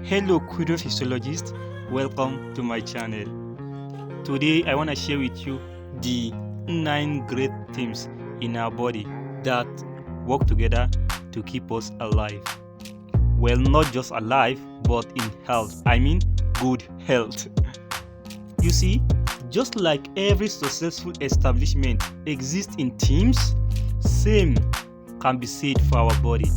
Hello Kudo Physiologist, welcome to my channel. Today I want to share with you the 9 great themes in our body that work together to keep us alive. Well, not just alive, but in health. I mean good health. You see, just like every successful establishment exists in teams, same can be said for our body.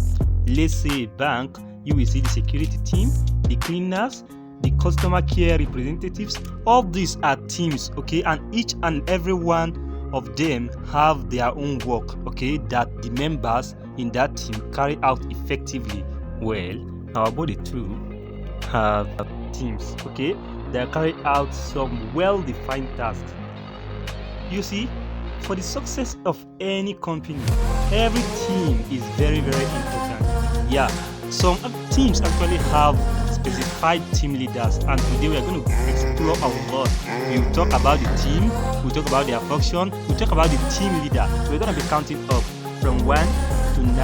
Let's say a bank, you will see the security team, the cleaners, the customer care representatives. All these are teams, okay, and each and every one of them have their own work, okay, that the members in that team carry out effectively. Well, our body too have teams, okay, that carry out some well-defined tasks. You see, for the success of any company, every team is very important. Yeah, some teams actually have specified team leaders, and today we are going to explore a lot. We'll talk about the team, we'll talk about their function, we'll talk about the team leader. We're going to be counting up from 1 to 9.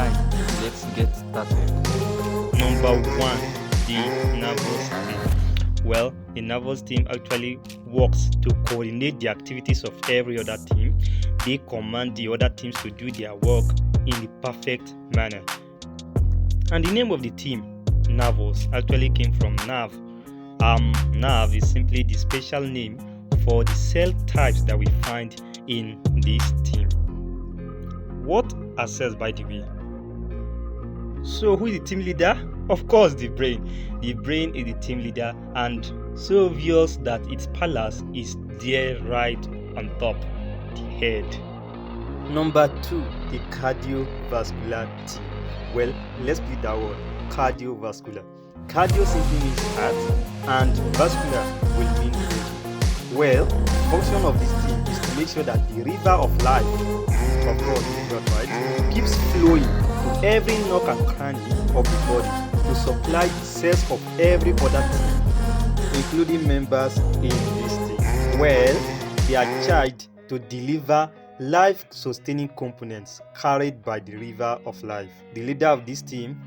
Let's get started. Number 1, the nervous team. Well, the nervous team actually works to coordinate the activities of every other team. They command the other teams to do their work in the perfect manner. And the name of the team, nervous, actually came from nerve. Nerve is simply the special name for the cell types that we find in this team. What are cells, by the way? So who is the team leader? Of course, the brain. The brain is the team leader, and so obvious that its palace is there right on top, the head. Number 2, the cardiovascular team. Well, let's split that word, cardiovascular. Cardio simply means heart, and vascular will mean vein. Well, the function of this team is to make sure that the river of life, of course, blood, right, keeps flowing to every nook and cranny of the body to supply the cells of every other team, including members in this team. Well, they are charged to deliver life-sustaining components carried by the river of life. The leader of this team,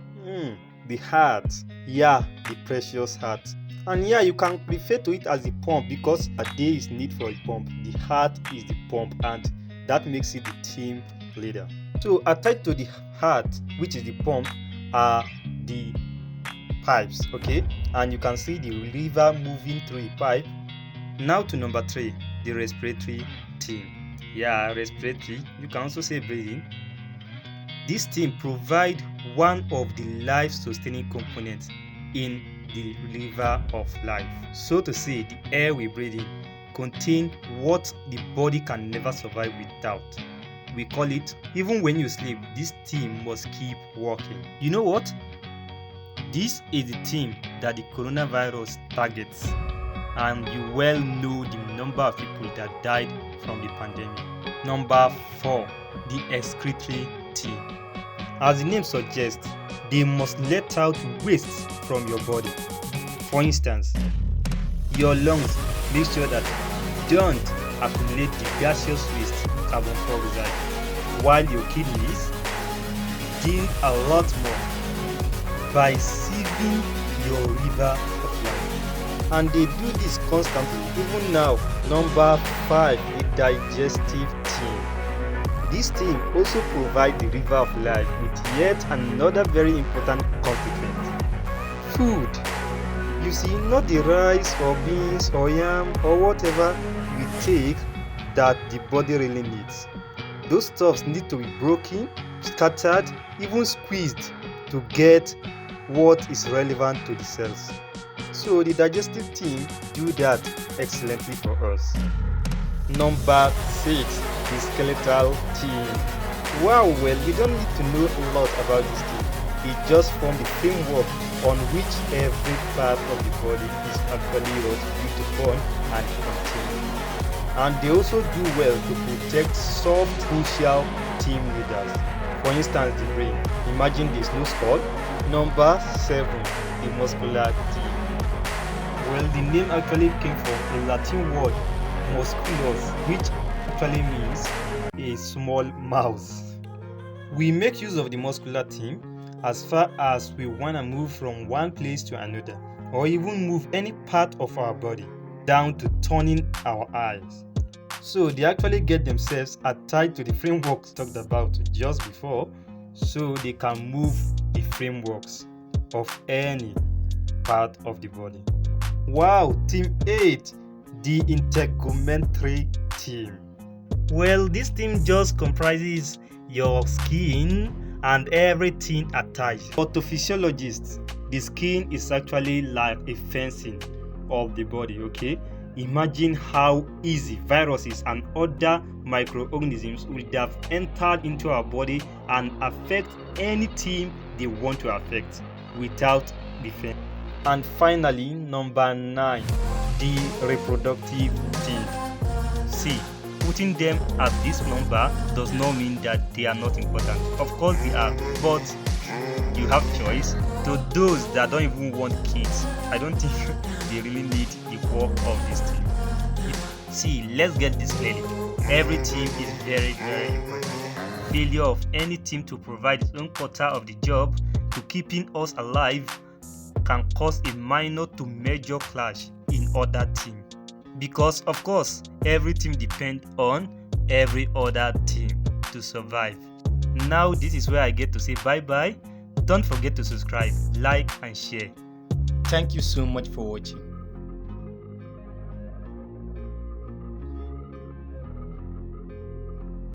the heart. Yeah, the precious heart. And yeah, you can refer to it as the pump because a day is need for a pump. The heart is the pump, and that makes it the team leader. So attached to the heart, which is the pump, are the pipes, okay? And you can see the river moving through the pipe. Now to number 3, the respiratory team. Yeah, respiratory, you can also say breathing. This team provide one of the life-sustaining components in the river of life. So to say, the air we breathe in contain what the body can never survive without. We call it, even when you sleep, this team must keep working. You know what? This is the team that the coronavirus targets, and you well know the number of people that died from the pandemic. Number 4, the excretory team. As the name suggests, they must let out waste from your body. For instance, your lungs make sure that don't accumulate the gaseous waste, carbon dioxide, while your kidneys deal a lot more by sieving your river of life. And they do this constantly. Even now, number 5, the digestive team. This team also provides the river of life with yet another very important constituent, food. You see, not the rice or beans or yam or whatever we take that the body really needs. Those stuffs need to be broken, scattered, even squeezed to get what is relevant to the cells. So the digestive team do that excellently for us. Number 6, the skeletal team. Wow, well, you don't need to know a lot about this team. It just forms the framework on which every part of the body is actually built upon and contained. And they also do well to protect some crucial team leaders. For instance, the brain. Imagine this, no skull. Number 7, the muscular team. Well, the name actually came from a Latin word, musculus, which actually means a small mouse. We make use of the muscular team as far as we want to move from one place to another. or even move any part of our body, down to turning our eyes. So they actually get themselves attached to the frameworks talked about just before, so they can move the frameworks of any part of the body. Wow, team 8, the integumentary team. Well, this team just comprises your skin and everything attached. For the physiologists, the skin is actually like a fencing of the body, okay? Imagine how easy viruses and other microorganisms would have entered into our body and affect anything they want to affect without defense. And finally, number 9, the reproductive team. See, putting them at this number does not mean that they are not important. Of course they are, but you have choice. To those that don't even want kids, I don't think they really need the work of this team. See, let's get this clearly. Every team is very, very important. Failure of any team to provide its own quota of the job to keeping us alive can cause a minor to major clash in other team. Because of course, every team depends on every other team to survive. Now this is where I get to say bye-bye. Don't forget to subscribe, like and share. Thank you so much for watching.